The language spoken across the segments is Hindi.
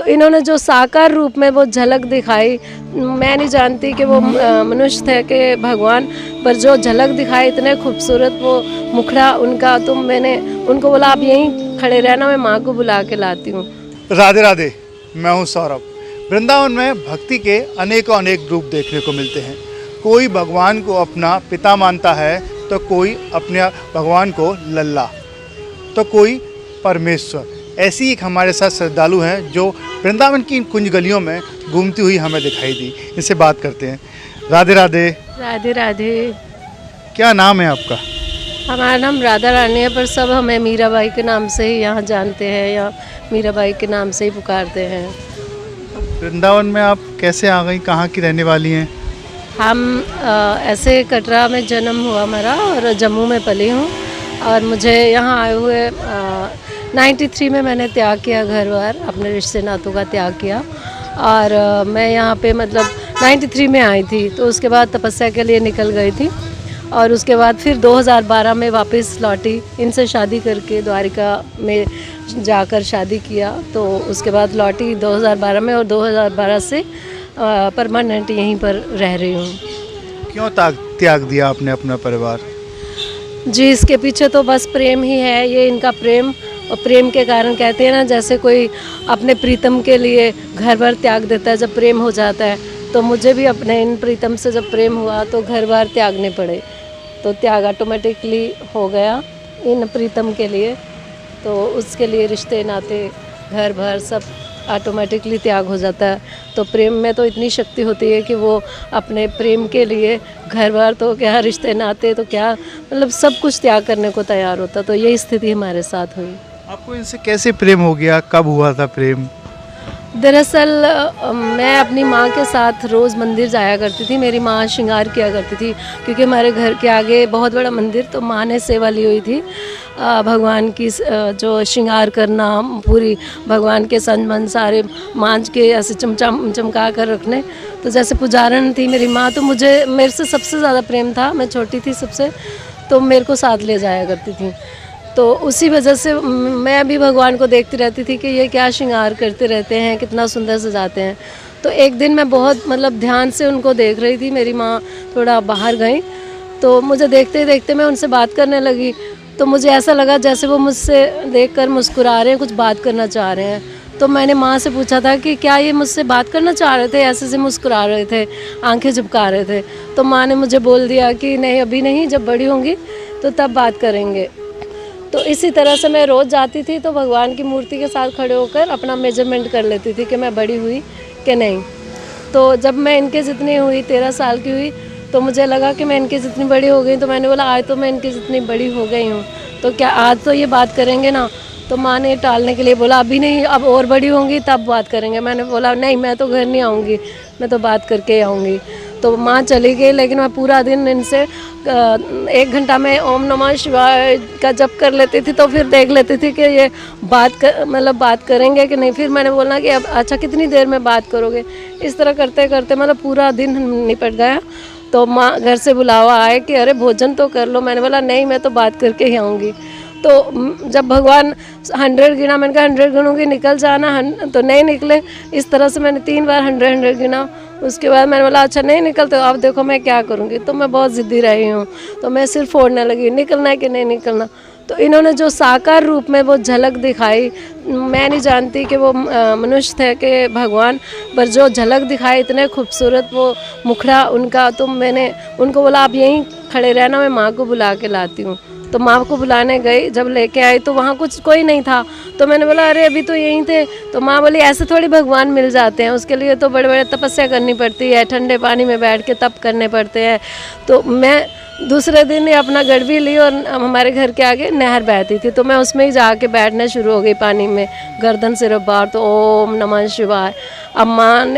इन्होंने जो साकार रूप में वो झलक दिखाई, मैं नहीं जानती कि वो मनुष्य थे कि भगवान, पर जो झलक दिखाई इतने खूबसूरत वो मुखड़ा उनका, तो मैंने उनको बोला आप यहीं खड़े रहना, मैं माँ को बुला के लाती हूँ। राधे राधे, मैं हूँ सौरभ। वृंदावन में भक्ति के अनेकों अनेक रूप देखने को मिलते हैं। कोई भगवान को अपना पिता मानता है, तो कोई अपने भगवान को लल्ला, तो कोई परमेश्वर। ऐसी एक हमारे साथ श्रद्धालु हैं जो वृंदावन की इन कुंज गलियों में घूमती हुई हमें दिखाई दी। इनसे बात करते हैं। राधे राधे। राधे राधे। क्या नाम है आपका? हमारा नाम राधा रानी है, पर सब हमें मीराबाई के नाम से ही यहाँ जानते हैं, या मीराबाई के नाम से ही पुकारते हैं। वृंदावन में आप कैसे आ गई? कहाँ की रहने वाली हैं? हम ऐसे कटरा में जन्म हुआ मेरा और जम्मू में पली हूँ, और मुझे यहाँ आए हुए 93 में मैंने त्याग किया घर बार, अपने रिश्ते नातों का त्याग किया। और मैं यहाँ पे मतलब 93 में आई थी, तो उसके बाद तपस्या के लिए निकल गई थी, और उसके बाद फिर 2012 में वापस लौटी। इनसे शादी करके द्वारिका में जाकर शादी किया, तो उसके बाद लौटी 2012 में, और 2012 से परमानेंट यहीं पर रह रही हूँ। क्यों त्याग दिया आपने अपना परिवार? जी, इसके पीछे तो बस प्रेम ही है, ये इनका प्रेम, और प्रेम के कारण कहते हैं ना, जैसे कोई अपने प्रीतम के लिए घर बार त्याग देता है जब प्रेम हो जाता है, तो मुझे भी अपने इन प्रीतम से जब प्रेम हुआ तो घर बार त्यागने पड़े, तो त्याग ऑटोमेटिकली हो गया इन प्रीतम के लिए। तो उसके लिए रिश्ते नाते घर भर सब ऑटोमेटिकली त्याग हो जाता है। तो प्रेम में तो इतनी शक्ति होती है कि वो अपने प्रेम के लिए घर बार तो क्या, रिश्ते नाते तो क्या, मतलब सब कुछ त्याग करने को तैयार होता। तो यही स्थिति हमारे साथ हुई। आपको इनसे कैसे प्रेम हो गया? कब हुआ था प्रेम? दरअसल मैं अपनी माँ के साथ रोज़ मंदिर जाया करती थी। मेरी माँ श्रृंगार किया करती थी, क्योंकि हमारे घर के आगे बहुत बड़ा मंदिर, तो माँ ने सेवा ली हुई थी भगवान की, जो श्रृंगार करना, पूरी भगवान के संजमन सारे मांझ के ऐसे चमका कर रखने। तो जैसे पुजारन थी मेरी माँ, तो मेरे से सबसे ज़्यादा प्रेम था। मैं छोटी थी सबसे, तो मेरे को साथ ले जाया करती थी। तो उसी वजह से मैं भी भगवान को देखती रहती थी कि ये क्या श्रृंगार करते रहते हैं, कितना सुंदर सजाते हैं। तो एक दिन मैं बहुत मतलब ध्यान से उनको देख रही थी। मेरी माँ थोड़ा बाहर गई, तो मुझे देखते देखते मैं उनसे बात करने लगी। तो मुझे ऐसा लगा जैसे वो मुझसे देखकर मुस्कुरा रहे हैं, कुछ बात करना चाह रहे हैं। तो मैंने माँ से पूछा था कि क्या ये मुझसे बात करना चाह रहे थे, ऐसे से मुस्कुरा रहे थे, आंखें झुपका रहे थे। तो माँ ने मुझे बोल दिया कि नहीं, अभी नहीं, जब बड़ी होंगी तो तब बात करेंगे। तो इसी तरह से मैं रोज़ जाती थी, तो भगवान की मूर्ति के साथ खड़े होकर अपना मेजरमेंट कर लेती थी कि मैं बड़ी हुई कि नहीं। तो जब मैं इनके जितनी हुई, 13 साल की हुई, तो मुझे लगा कि मैं इनकी जितनी बड़ी हो गई। तो मैंने बोला आज तो मैं इनकी जितनी बड़ी हो गई हूँ, तो क्या आज तो ये बात करेंगे ना। तो माँ ने टालने के लिए बोला अभी नहीं, अब और बड़ी होंगी तब बात करेंगे। मैंने बोला नहीं, मैं तो घर नहीं आऊँगी, मैं तो बात करके आऊँगी। तो माँ चली गई, लेकिन मैं पूरा दिन इनसे 1 घंटा में ओम नमः शिवाय का जप कर लेती थी। तो फिर देख लेती थी कि ये बात करेंगे कि नहीं। फिर मैंने बोला कि अब अच्छा कितनी देर में बात करोगे। इस तरह करते करते मतलब पूरा दिन निपट गया। तो माँ घर से बुलावा आए कि अरे भोजन तो कर लो। मैंने बोला नहीं, मैं तो बात करके ही आऊँगी। तो जब भगवान 100 गिना, मैंने कहा 100 गिनूंगी, निकल जाना, तो नहीं निकले। इस तरह से मैंने 3 बार 100 गिना। उसके बाद मैंने बोला अच्छा नहीं निकलते, अब देखो मैं क्या करूँगी। तो मैं बहुत ज़िद्दी रही हूँ, तो मैं सिर फोड़ने लगी, निकलना है कि नहीं निकलना। तो इन्होंने जो साकार रूप में वो झलक दिखाई, मैं नहीं जानती कि वो मनुष्य थे कि भगवान, पर जो झलक दिखाई इतने खूबसूरत वो मुखड़ा उनका, तो मैंने उनको बोला आप यहीं खड़े रहना, मैं माँ को बुला के लाती हूँ। तो माँ को बुलाने गई, जब लेके आई तो वहाँ कोई नहीं था। तो मैंने बोला अरे अभी तो यहीं थे। तो माँ बोली ऐसे थोड़ी भगवान मिल जाते हैं, उसके लिए तो बड़े बड़े तपस्या करनी पड़ती है, ठंडे पानी में बैठ के तप करने पड़ते हैं। तो मैं दूसरे दिन ही अपना गड़बी ली, और हमारे घर के आगे नहर बहती थी, तो मैं उसमें ही जाके बैठना शुरू हो गई पानी में, गर्दन से रबार। तो ओम नमः शिवाय। अब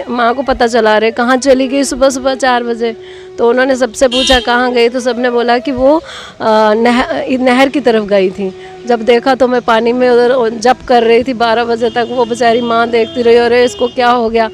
माँ को पता चला रहे कहाँ चली गई सुबह 4 बजे। तो उन्होंने सबसे पूछा कहाँ गई, तो सबने बोला कि वो नहर की तरफ गई थी। जब देखा तो मैं पानी में उधर जप कर रही थी 12 बजे तक। वो बेचारी माँ देखती रही, अरे इसको क्या हो गया।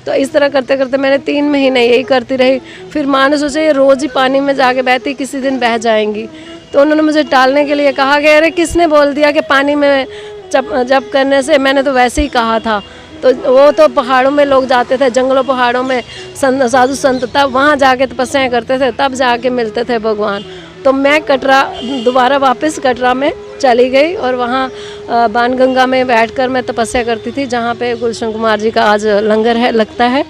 तो इस तरह करते करते मैंने 3 महीने यही करती रही। फिर माँ ने सोचा ये रोज़ ही पानी में जाके बहती, किसी दिन बह जाएंगी। तो उन्होंने मुझे टालने के लिए कहा कि अरे किसने बोल दिया कि पानी में जप करने से, मैंने तो वैसे ही कहा था। तो वो तो पहाड़ों में लोग जाते थे, जंगलों पहाड़ों में साधु संत, तब वहाँ जाके तपस्याएं करते थे, तब जाके मिलते थे भगवान। तो मैं कटरा दोबारा वापस कटरा में चली गई और वहाँ बाणगंगा में बैठकर मैं तपस्या करती थी, जहाँ पे गुलशन कुमार जी का आज लंगर है लगता है,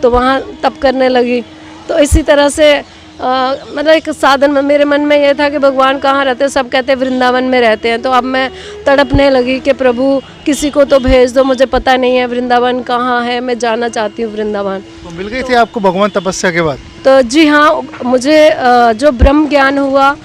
तो वहाँ तप करने लगी। तो इसी तरह से मतलब एक साधन मेरे मन में ये था कि भगवान कहाँ रहते हैं, सब कहते हैं वृंदावन में रहते हैं। तो अब मैं तड़पने लगी कि प्रभु किसी को तो भेज दो, मुझे पता नहीं है वृंदावन कहाँ है, मैं जाना चाहती हूँ वृंदावन। तो मिल गई थी आपको भगवान तपस्या के बाद? तो जी हाँ, मुझे जो ब्रह्म ज्ञान हुआ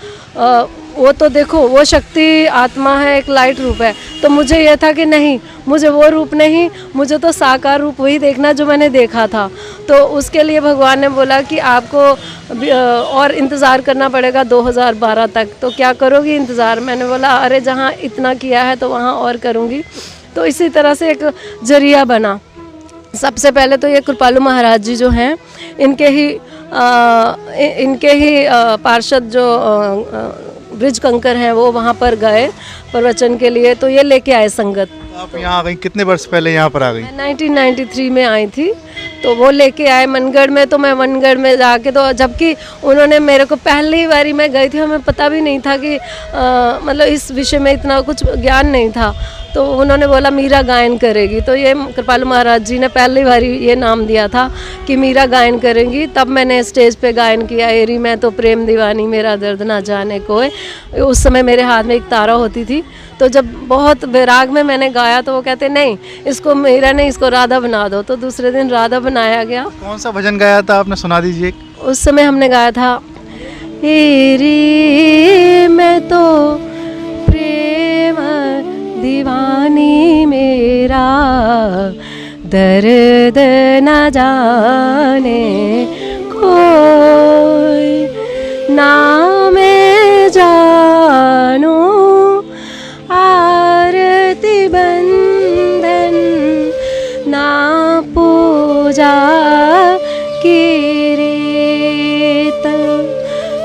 वो तो देखो वो शक्ति आत्मा है, एक लाइट रूप है। तो मुझे यह था कि नहीं, मुझे वो रूप नहीं, मुझे तो साकार रूप वही देखना जो मैंने देखा था। तो उसके लिए भगवान ने बोला कि आपको और इंतज़ार करना पड़ेगा 2012 तक। तो क्या करोगी इंतज़ार? मैंने बोला अरे जहाँ इतना किया है तो वहाँ और करूँगी। तो इसी तरह से एक जरिया बना। सबसे पहले तो ये कृपालु महाराज जी जो हैं, इनके ही पार्षद जो ब्रिज कंकर हैं वो वहाँ पर गए प्रवचन के लिए, तो ये लेके आए संगत। आप यहाँ आ गई कितने वर्ष पहले यहाँ पर आ गई? मैं 1993 में आई थी, तो वो लेके आए मनगढ़ में। तो मैं मनगढ़ में जाके, तो जबकि उन्होंने मेरे को पहली बारी मैं गई थी, हमें पता भी नहीं था कि मतलब इस विषय में इतना कुछ ज्ञान नहीं था। तो उन्होंने बोला मीरा गायन करेगी। तो ये कृपालु महाराज जी ने पहली बारी ये नाम दिया था कि मीरा गायन करेंगी। तब मैंने स्टेज पे गायन किया, एरी मैं तो प्रेम दीवानी मेरा दर्द ना जाने कोई। उस समय मेरे हाथ में एक तारा होती थी। तो जब बहुत वैराग में मैंने गाया तो वो कहते नहीं, इसको मीरा नहीं, इसको राधा बना दो। तो दूसरे दिन राधा बनाया गया। कौन सा भजन गाया था आपने, सुना दीजिए। उस समय हमने गाया था एरी मैं तो प्रेम दीवानी मेरा दर्द न जाने कोई, ना मैं जानू आरती बंधन, ना पूजा की रीत,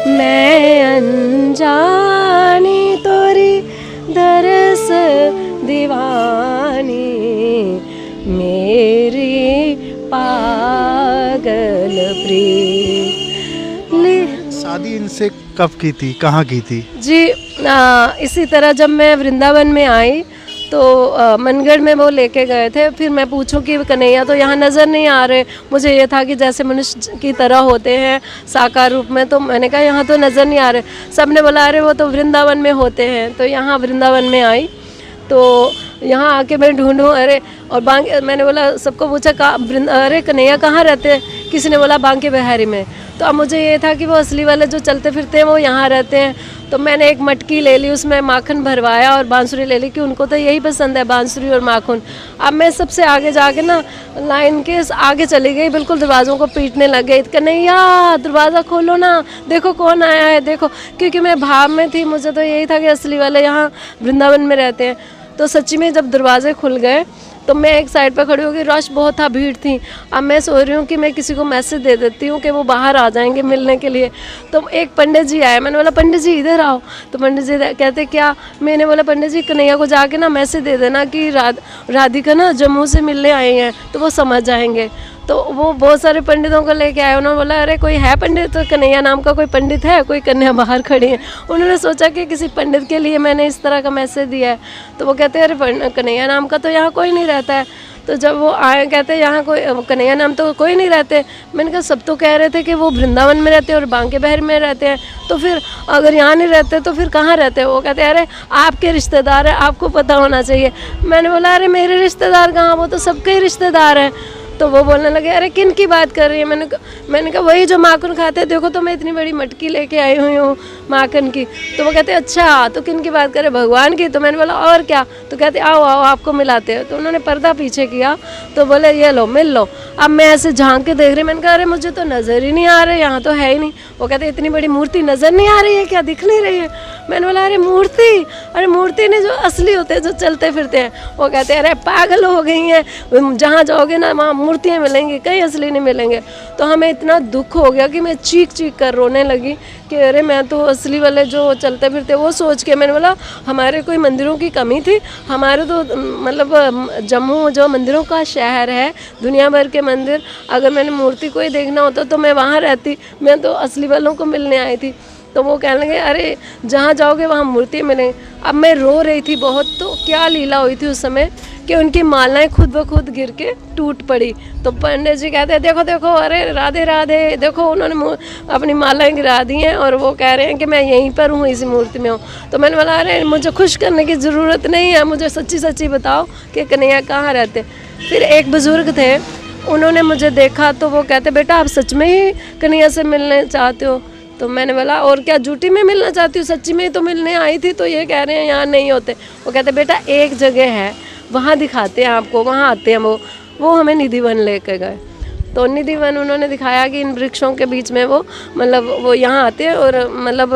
मैं अनजानी तोरी दरस दीवानी मेरी पागल प्रीत। शादी इनसे कब की थी, कहाँ की थी? जी इसी तरह जब मैं वृंदावन में आई तो मनगढ़ में वो लेके गए थे। फिर मैं पूछूं कि कन्हैया तो यहाँ नज़र नहीं आ रहे। मुझे ये था कि जैसे मनुष्य की तरह होते हैं साकार रूप में, तो मैंने कहा यहाँ तो नज़र नहीं आ रहे। सब ने बोला अरे वो तो वृंदावन में होते हैं। तो यहाँ वृंदावन में आई तो यहाँ आके मैं ढूंढूं, अरे और मैंने बोला, सबको पूछा अरे कन्हैया कहाँ रहते हैं? किसी ने बोला बांके बिहारी में। तो अब मुझे ये था कि वो असली वाले जो चलते फिरते हैं वो यहाँ रहते हैं। तो मैंने एक मटकी ले ली, उसमें माखन भरवाया और बांसुरी ले ली कि उनको तो यही पसंद है, बांसुरी और माखन। अब मैं सबसे आगे जाके ना लाइन के आगे चली गई, बिल्कुल दरवाज़ों को पीटने लग गई, कन्हैया दरवाज़ा खोलो ना, देखो कौन आया है देखो। क्योंकि मैं भाव में थी, मुझे तो यही था कि असली वाले यहाँ वृंदावन में रहते हैं। तो सच्ची में जब दरवाजे खुल गए तो मैं एक साइड पर खड़ी हो गई, रश बहुत था, भीड़ थी। अब मैं सोच रही हूँ कि मैं किसी को मैसेज दे देती हूँ कि वो बाहर आ जाएंगे मिलने के लिए। तो एक पंडित जी आए, मैंने बोला पंडित जी इधर आओ। तो पंडित जी कहते क्या? मैंने बोला पंडित जी कन्हैया को जाके ना मैसेज दे देना कि राधिका ना जम्मू से मिलने आए हैं, तो वो समझ जाएंगे। तो वो बहुत सारे पंडितों को लेके आए। उन्होंने बोला अरे कोई है पंडित? तो कन्हैया नाम का कोई पंडित है? कोई कन्या बाहर खड़ी है। उन्होंने सोचा कि किसी पंडित के लिए मैंने इस तरह का मैसेज दिया है। तो वो कहते हैं अरे कन्हैया नाम का तो यहाँ कोई नहीं रहता है। तो जब वो आए कहते यहाँ कोई कन्हैया नाम तो कोई नहीं रहते। मैंने कहा सब तो कह रहे थे कि वो वृंदावन में रहते हैं और बांके बिहारी में रहते हैं, तो फिर अगर यहाँ नहीं रहते तो फिर कहाँ रहते हैं? वो कहते हैं अरे आपके रिश्तेदार हैं, आपको पता होना चाहिए। मैंने बोला अरे मेरे रिश्तेदार कहाँ, वो तो सबके ही रिश्तेदार हैं। तो वो बोलने लगे अरे किन की बात कर रही है? मैंने कहा वही जो माखन खाते हैं, देखो तो मैं इतनी बड़ी मटकी लेके आई हुई हूँ माखन की। तो वो कहते अच्छा तो किन की बात करे? भगवान की। तो मैंने बोला और क्या? तो कहते आओ आओ आपको मिलाते हैं। तो उन्होंने पर्दा पीछे किया, तो बोले ये लो मिल लो। अब मैं ऐसे झांक के देख रही, मैंने कहा अरे मुझे तो नज़र ही नहीं आ रहे, यहाँ तो है ही नहीं। वो कहते इतनी बड़ी मूर्ति नज़र नहीं आ रही है क्या, दिख नहीं रही है? मैंने बोला अरे मूर्ति नहीं, जो असली होते हैं जो चलते फिरते हैं। वो कहते हैं अरे पागल हो गई हैं, जहाँ जाओगे ना वहाँ मूर्तियाँ मिलेंगी, कहीं असली नहीं मिलेंगे। तो हमें इतना दुख हो गया कि मैं चीख कर रोने लगी कि अरे मैं तो असली वाले जो चलते फिरते वो सोच के मैंने बोला हमारे कोई मंदिरों की कमी थी। हमारे तो मतलब जम्मू जो मंदिरों का शहर है, दुनिया भर के मंदिर, अगर मैंने मूर्ति कोई देखना होता तो मैं वहाँ रहती, मैं तो असली वालों को मिलने आई थी। तो वो कहने लगे अरे जहाँ जाओगे वहाँ मूर्ति मिलेंगी। अब मैं रो रही थी बहुत, तो क्या लीला हुई थी उस समय कि उनकी मालाएं खुद ब खुद गिर के टूट पड़ी। तो पंडित जी कहते हैं देखो देखो, अरे राधे राधे, देखो उन्होंने अपनी मालाएं गिरा दी हैं और वो कह रहे हैं कि मैं यहीं पर हूँ, इसी मूर्ति में हूँ। तो मैंने बोला अरे मुझे खुश करने की ज़रूरत नहीं है, मुझे सच्ची सच्ची बताओ कि कन्हैया कहाँ रहते। फिर एक बुज़ुर्ग थे, उन्होंने मुझे देखा तो वो कहते बेटा आप सच में ही कन्हैया से मिलने चाहते हो? तो मैंने बोला और क्या झूठी में मिलना चाहती हूँ, सच्ची में ही तो मिलने आई थी, तो ये कह रहे हैं यहाँ नहीं होते। वो कहते बेटा एक जगह है, वहाँ दिखाते हैं आपको, वहाँ आते हैं वो हमें निधिवन लेके गए। तो निधिवन उन्होंने दिखाया कि इन वृक्षों के बीच में वो मतलब वो यहाँ आते हैं और मतलब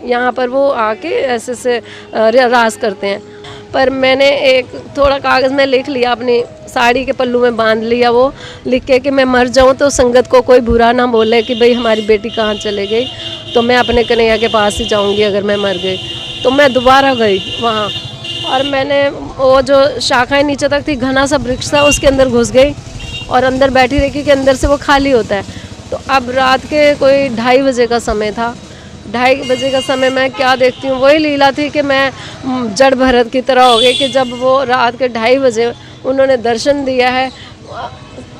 यहाँ पर वो आके ऐसे से रास करते हैं। पर मैंने एक थोड़ा कागज़ में लिख लिया, अपनी साड़ी के पल्लू में बांध लिया, वो लिख के कि मैं मर जाऊँ तो संगत को कोई बुरा ना बोले कि भाई हमारी बेटी कहाँ चले गई, तो मैं अपने कन्हैया के पास ही जाऊँगी अगर मैं मर गई। तो मैं दोबारा गई वहाँ और मैंने वो जो शाखाएं नीचे तक थी, घना सा वृक्ष था, उसके अंदर घुस गई और अंदर बैठी रही क्योंकि अंदर से वो खाली होता है। तो अब रात के कोई 2:30 बजे का समय था। 2:30 बजे का समय मैं क्या देखती हूँ, वही लीला थी कि मैं जड़ भरत की तरह हो गई कि जब वो रात के 2:30 बजे उन्होंने दर्शन दिया है,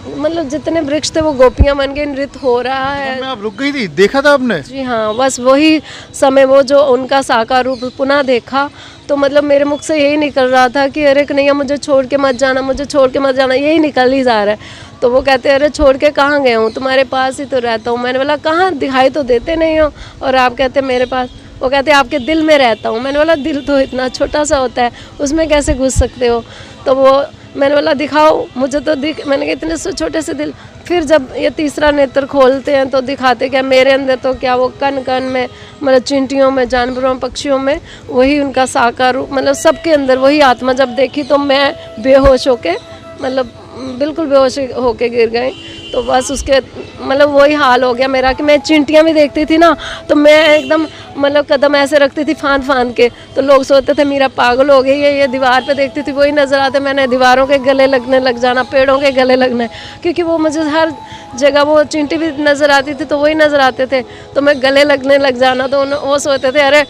मतलब जितने वृक्ष थे वो गोपियाँ बन के नृत्य हो रहा है। आप रुक गई थी, देखा था आपने? जी हाँ, बस वही समय वो जो उनका साकार रूप पुनः देखा तो मतलब मेरे मुख से यही निकल रहा था कि अरे कन्हैया मुझे छोड़ के मत जाना, मुझे छोड़ के मत जाना, यही निकल ही जा रहा है। तो वो कहते अरे छोड़ के कहाँ गए हूँ, तुम्हारे पास ही तो रहता हूँ। मैंने बोला कहाँ, दिखाई तो देते नहीं हो और आप कहते मेरे पास। वो कहते आपके दिल में रहता हूँ। मैंने बोला दिल तो इतना छोटा सा होता है, उसमें कैसे घुस सकते हो? तो वो मैंने बोला दिखाओ मुझे तो मैंने कहा इतने से छोटे से दिल। फिर जब ये तीसरा नेत्र खोलते हैं तो दिखाते क्या मेरे अंदर तो क्या वो कण कण में मतलब चींटियों में, जानवरों, पक्षियों में वही उनका साकार रूप, मतलब सबके अंदर वही आत्मा। जब देखी तो मैं बेहोश होके मतलब बिल्कुल बेहोश होके गिर गई। तो बस उसके मतलब वही हाल हो गया मेरा कि मैं चींटियाँ भी देखती थी ना तो मैं एकदम मतलब कदम ऐसे रखती थी फांद फांद के, तो लोग सोचते थे मेरा पागल हो गई है, ये दीवार पे देखती थी वही नज़र आते। मैंने दीवारों के गले लगने लग जाना, पेड़ों के गले लगने, क्योंकि वो मुझे हर जगह वो चींटी भी नज़र आती थी तो वही नज़र आते थे, तो मैं गले लगने लग जाना। तो वो सोचते थे अरे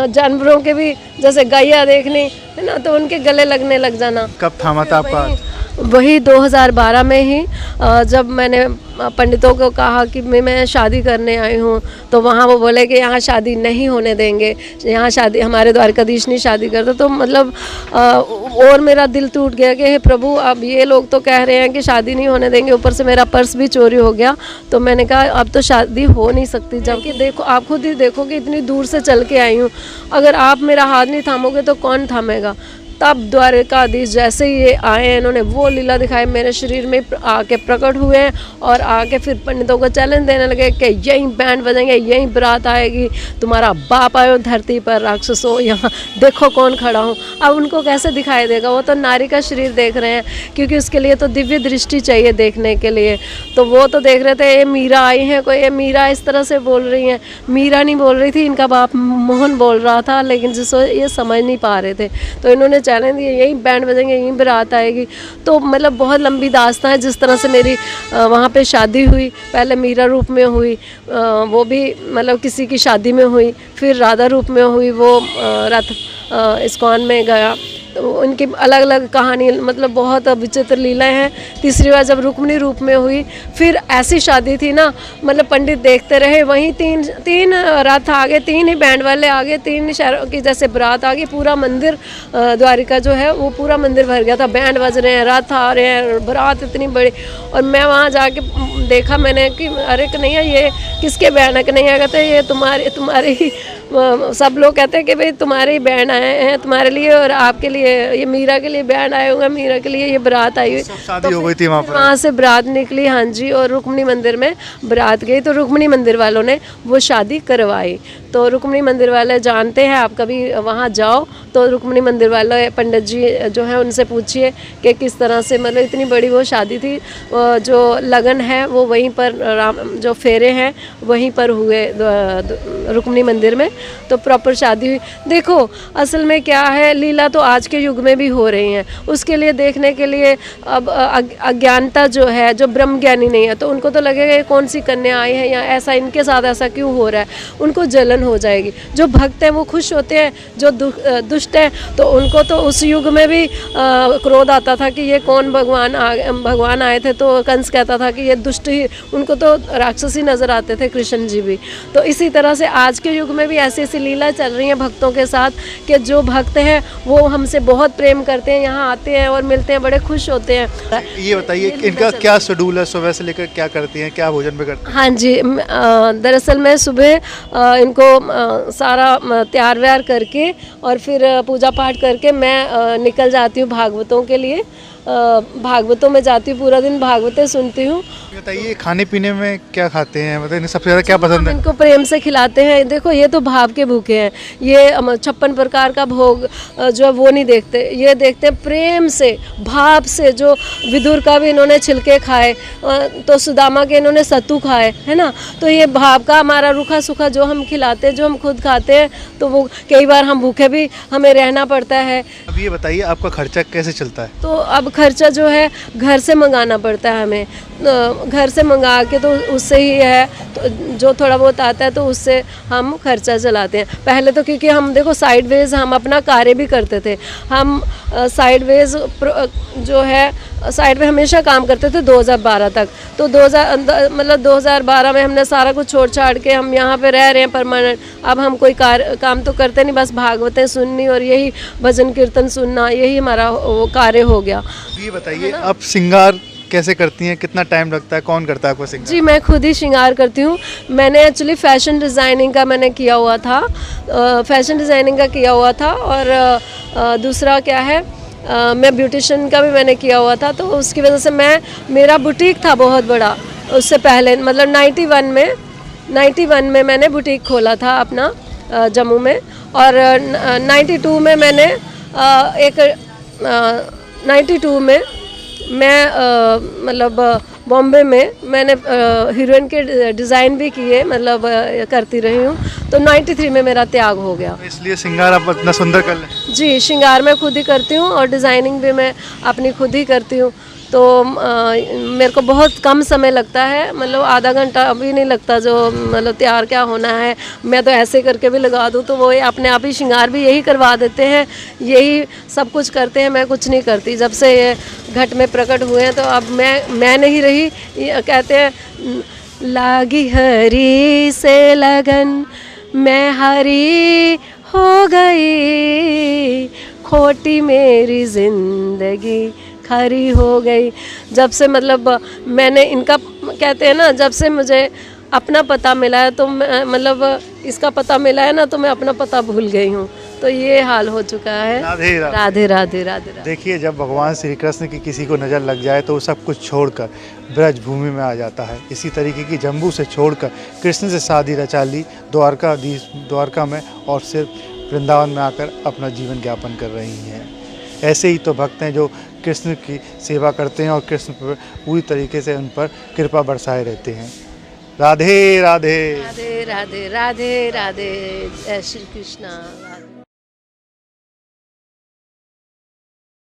जानवरों के भी जैसे गैया देखनी है ना, तो उनके गले लगने लग जाना। कब थामा था आपका? वही 2012 में ही जब मैंने पंडितों को कहा कि मैं शादी करने आई हूँ, तो वहाँ वो बोले कि यहाँ शादी नहीं होने देंगे, यहाँ शादी हमारे द्वारकाधीश नहीं शादी करते। तो मतलब और मेरा दिल टूट गया कि हे प्रभु अब ये लोग तो कह रहे हैं कि शादी नहीं होने देंगे, ऊपर से मेरा पर्स भी चोरी हो गया। तो मैंने कहा अब तो शादी हो नहीं सकती, जबकि देखो आप खुद ही देखो कि इतनी दूर से चल के आई हूँ, अगर आप मेरा हाथ नहीं थामोगे तो कौन थामेगा। तब द्वारकाधीश जैसे ही ये आए हैं, इन्होंने वो लीला दिखाई, मेरे शरीर में आके प्रकट हुए हैं और आके फिर पंडितों को चैलेंज देने लगे कि यहीं बैंड बजेंगे, यहीं बारात आएगी, तुम्हारा बाप आयो धरती पर, राक्षसों यहाँ देखो कौन खड़ा हूँ। अब उनको कैसे दिखाई देगा, वो तो नारी का शरीर देख रहे हैं, क्योंकि उसके लिए तो दिव्य दृष्टि चाहिए देखने के लिए। तो वो तो देख रहे थे ये मीरा आई हैं, कोई ये मीरा इस तरह से बोल रही हैं। मीरा नहीं बोल रही थी, इनका बाप मोहन बोल रहा था, लेकिन जिसको ये समझ नहीं पा रहे थे। तो इन्होंने चैलेंज दिया यहीं बैंड बजेंगे, यहीं बारात आएगी। तो मतलब बहुत लंबी दास्तां है जिस तरह से मेरी वहाँ पे शादी हुई। पहले मीरा रूप में हुई, वो भी मतलब किसी की शादी में हुई, फिर राधा रूप में हुई, वो रथ इस्कॉन में गया। तो उनकी अलग अलग कहानी, मतलब बहुत विचित्र लीलाएं हैं। तीसरी बार जब रुक्मिणी रूप में हुई, फिर ऐसी शादी थी ना, मतलब पंडित देखते रहे, वहीं तीन रथ आ गए, 3 ही बैंड वाले आ गए, 3 शहरों की जैसे बारात आ गई। पूरा मंदिर द्वारिका जो है वो पूरा मंदिर भर गया था, बैंड बज रहे हैं, रथ आ रहे हैं, बारात इतनी बड़ी। और मैं वहाँ जाके देखा मैंने कि अरे कन्हैया ये किसके बैंड है? कन्हैया कहते ये तुम्हारे ही, सब लोग कहते हैं कि भाई तुम्हारे ही बैंड आए हैं तुम्हारे लिए और आपके लिए, ये मीरा के लिए बैंड आए होंगे, मीरा के लिए ये बारात आई हुई। शादी हो गई थी वहाँ पर? वहाँ से बारात निकली, हाँ जी, और रुक्मिणी मंदिर में बारात गई, तो रुक्मिणी मंदिर वालों ने वो शादी करवाई। तो रुक्मिणी मंदिर वाले जानते हैं, आप कभी वहाँ जाओ तो रुक्मिणी मंदिर वाले पंडित जी जो है उनसे पूछिए कि किस तरह से मतलब इतनी बड़ी वो शादी थी। जो लगन है वो वहीं पर जो फेरे हैं वहीं पर हुए रुक्मिणी मंदिर में, तो प्रॉपर शादी हुई। देखो असल में क्या है, लीला तो आज के युग में भी हो रही हैं, उसके लिए देखने के लिए अब अज्ञानता जो है, जो ब्रह्म ज्ञानी नहीं है तो उनको तो लगेगा ये कौन सी कन्या आई है या ऐसा इनके साथ ऐसा क्यों हो रहा है, उनको जलन हो जाएगी। जो भक्त हैं वो खुश होते हैं, जो दुष्ट हैं तो उनको तो उस युग में भी क्रोध आता था कि ये कौन भगवान आए थे, तो कंस कहता था कि ये दुष्ट ही, उनको तो राक्षसी नज़र आते थे कृष्ण जी भी। तो इसी तरह से आज के युग में भी ऐसी ऐसी लीला चल रही है भक्तों के साथ कि जो भक्त हैं वो हमसे बहुत प्रेम करते हैं, यहाँ आते हैं और मिलते हैं, बड़े खुश होते हैं। ये बताइए इनका क्या शेड्यूल है, सुबह से लेकर क्या करती हैं, क्या भोजन भी करती हैं? हाँ जी, दरअसल मैं सुबह इनको सारा तैयार व्यार करके और फिर पूजा पाठ करके मैं निकल जाती हूँ भागवतों के लिए। भागवतों में जाती हूँ, पूरा दिन भागवतें सुनती हूँ। बताइए खाने पीने में क्या खाते हैं, मतलब इन्हें सबसे ज़्यादा क्या पसंद है? इनको प्रेम से खिलाते हैं। देखो ये तो भाव के भूखे हैं, ये 56 प्रकार का भोग जो है वो नहीं देखते, ये देखते हैं प्रेम से, भाव से। जो विदुर का भी इन्होंने छिलके खाए, तो सुदामा के इन्होंने सत्तू खाए, है ना। तो ये भाव का हमारा रूखा सूखा जो हम खिलाते हैं, जो हम खुद खाते हैं, तो वो कई बार हम भूखे भी हमें रहना पड़ता है। अब ये बताइए आपका खर्चा कैसे चलता है? तो अब खर्चा जो है घर से मंगाना पड़ता है हमें, घर से मंगा के तो उससे ही है, तो जो थोड़ा बहुत आता है तो उससे हम खर्चा चलाते हैं। पहले तो क्योंकि हम देखो साइडवेज हम अपना कार्य भी करते थे, हम साइडवेज जो है साइड में हमेशा काम करते थे 2012 तक। तो 2012 में हमने सारा कुछ छोड़ छाड़ के हम यहाँ पे रह रहे हैं परमानेंट। अब हम कोई काम तो करते नहीं, बस भागवतें सुननी और यही भजन कीर्तन सुनना, यही हमारा वो कार्य हो गया। ये बताइए आप श्रृंगार कैसे करती हैं, कितना टाइम लगता है, कौन करता है आपको श्रृंगार? जी मैं खुद ही श्रृंगार करती हूँ। मैंने एक्चुअली फैशन डिज़ाइनिंग का मैंने किया हुआ था, फैशन डिज़ाइनिंग का किया हुआ था, और दूसरा क्या है, मैं ब्यूटिशियन का भी मैंने किया हुआ था। तो उसकी वजह से मेरा बुटीक था बहुत बड़ा, उससे पहले मतलब 91 में मैंने बुटीक खोला था अपना जम्मू में, और 92 में मैंने 92 में मैं मतलब बॉम्बे में मैंने हीरोइन के डिज़ाइन भी किए, मतलब करती रही हूँ। तो 93 में मेरा त्याग हो गया। इसलिए श्रृंगार आप इतना सुंदर कर लें? जी श्रृंगार मैं खुद ही करती हूँ और डिज़ाइनिंग भी मैं अपनी खुद ही करती हूँ। तो मेरे को बहुत कम समय लगता है, मतलब आधा घंटा अभी नहीं लगता, जो मतलब तैयार क्या होना है मैं तो ऐसे करके भी लगा दूँ तो वो अपने आप ही श्रृंगार भी यही करवा देते हैं, यही सब कुछ करते हैं, मैं कुछ नहीं करती। जब से ये घट में प्रकट हुए हैं तो अब मैं नहीं रही। ये कहते हैं लागी हरी से लगन मैं हरी हो गई, खोटी मेरी जिंदगी खरी हो गई। जब से मतलब मैंने इनका कहते हैं ना, जब से मुझे अपना पता मिला है तो मतलब इसका पता मिला है ना, तो मैं अपना पता भूल गई हूँ। तो ये हाल हो चुका है। राधे राधे राधे राधे राधे राधे। देखिए जब भगवान श्री कृष्ण की किसी को नज़र लग जाए तो वो सब कुछ छोड़कर ब्रज भूमि में आ जाता है। इसी तरीके की जम्बू से छोड़कर कृष्ण से शादी रचा ली द्वारका में, और सिर्फ वृंदावन में आकर अपना जीवन यापन कर रही हैं। ऐसे ही तो भक्त हैं जो कृष्ण की सेवा करते हैं और कृष्ण पर पूरी तरीके से उन पर कृपा बरसाए रहते हैं। राधे राधे राधे राधे राधे राधे, जय श्री कृष्णा।